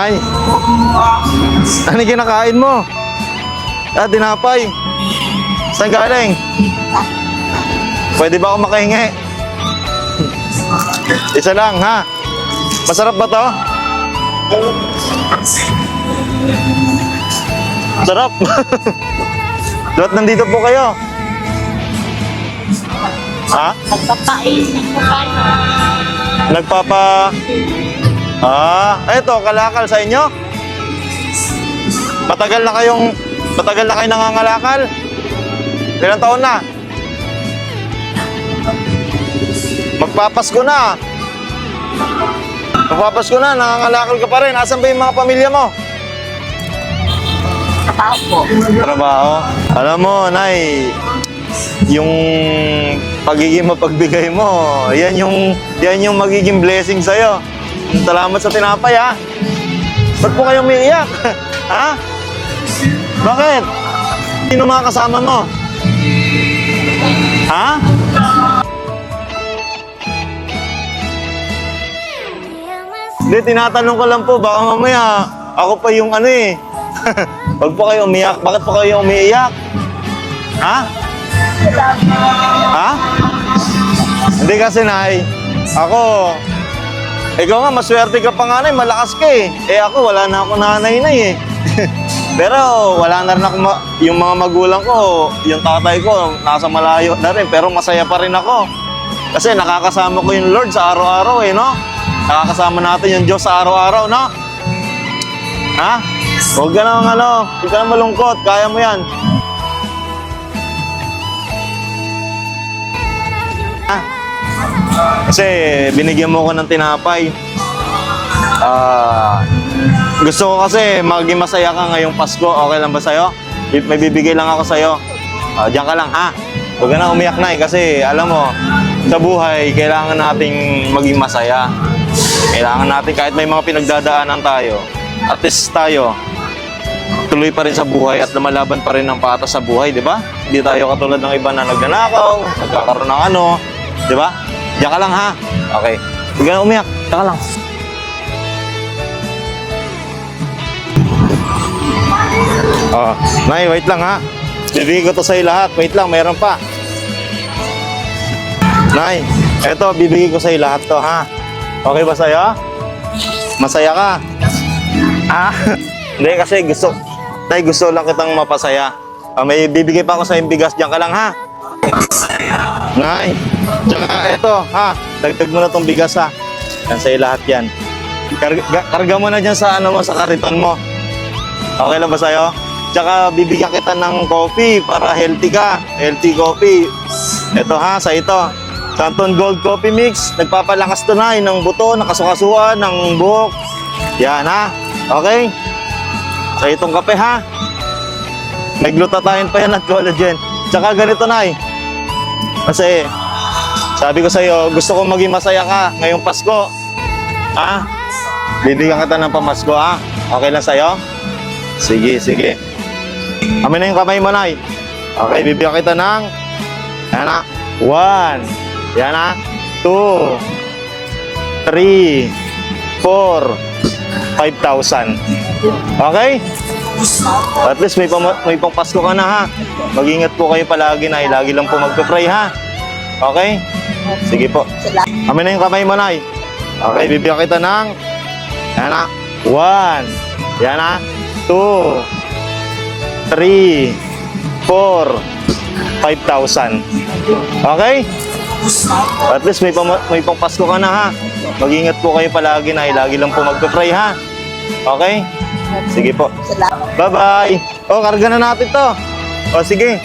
Nay, ano kinakain mo? Ah, tinapay. Saan galing? Pwede ba ako makahingi? Isa lang, ha? Masarap ba to? Sarap. Dapat nandito po kayo. Ha? Nagpapainit ko kayo. Nagpapa... eto, kalakal sa inyo? Matagal na kayong nangangalakal? Ilang taon na? Magpapasko na. Magpapasko na, nangangalakal ka pa rin. Asan ba yung mga pamilya mo? Trabaho po. Trabaho. Alam mo, Nay, yung pagiging mapagbigay mo, yan yung magiging blessing sa'yo. Salamat sa tinapay, ha? Ba't po kayo umiiyak? Ha? Bakit? Sino mga kasama mo? Ha? Hindi, tinatanong ko lang po, baka mamaya ako pa yung ano eh. Huwag po kayo umiyak. Bakit po kayo umiiyak? Ha? Ha? Hindi kasi, Nay, ikaw nga, maswerte ka pa nga, Nay, malakas ka eh. Eh ako, wala na ako nanay, Nay eh. Pero wala na rin ako, yung mga magulang ko, yung tatay ko, nasa malayo na rin, pero masaya pa rin ako. Kasi nakakasama ko yung Lord sa araw-araw eh, no? Nakakasama natin yung Diyos sa araw-araw, no? Ha? Huwag ka nang malungkot, kaya mo yan. Ha? Kasi binigyan mo ko ng tinapay. Gusto ko kasi maging masaya ka ngayong Pasko. Okay lang ba sa'yo? May bibigay lang ako sa'yo. Diyan ka lang, ha? Huwag ka na umiyak, Nay, kasi alam mo, sa buhay, kailangan nating maging masaya. Kailangan natin, kahit may mga pinagdadaanan tayo, at least tayo, tuloy pa rin sa buhay at lumalaban pa rin ng patas sa buhay, di ba? Hindi tayo katulad ng iba na nagnanakaw, nagkakaroon ng ano, di ba? Diyan ka lang, ha? Okay. Huwag ka na umiyak. Diyan ka lang. Nay, wait lang, ha? Bibigay ko to sa'yo lahat. Wait lang, mayroon pa. Nay, eto, bibigay ko sa'yo lahat to, ha? Okay ba sa'yo? Masaya ka? Hindi, kasi gusto lang kitang mapasaya. May bibigay pa ako sa'yo bigas. Diyan ka lang, ha? Nay, tsaka eto, ha? Dagdag mo na tong bigas, ha? Yan sa'yo lahat yan. Karga mo na dyan sa, sa kariton mo. Okay lang ba sa'yo? Tsaka bibigyan kita ng coffee para healthy ka. Healthy coffee. Ito, ha, sa ito. Canton Gold Coffee Mix. Nagpapalakas to, Nay, ng buto, ng kasukasuan, ng buhok. Yan, ha? Okay? Sa itong kape, ha? May glutathione pa yan at collagen. Tsaka ganito, Nay. Kasi, sabi ko sa'yo, gusto ko maging masaya ka ngayong Pasko. Ha? Bibigyan kita ng pamasko, ha? Okay lang sa'yo? Sige, sige. Amin na yung kamay mo, Nay. Okay, bibigyan kita ng... Yan na. 1. Yan na. 2. 3. 4. 5,000. Okay? At least may pangpasko ka na, ha? Mag-ingat po kayo palagi, Nay. Lagi lang po magpe-pray, ha? Okay? Sige po. Amin na yung kamay mo, Nay. Okay, bibigyan kita ng... Yan na. 1. Yan na. 2. 3, 4, 5,000. Okay? At least may pangpasko ka na, ha? Mag-ingat po kayo palagi, Nay. Lagi lang po magpe-pray, ha? Okay? Sige po. Bye-bye. Karga na natin to. Sige.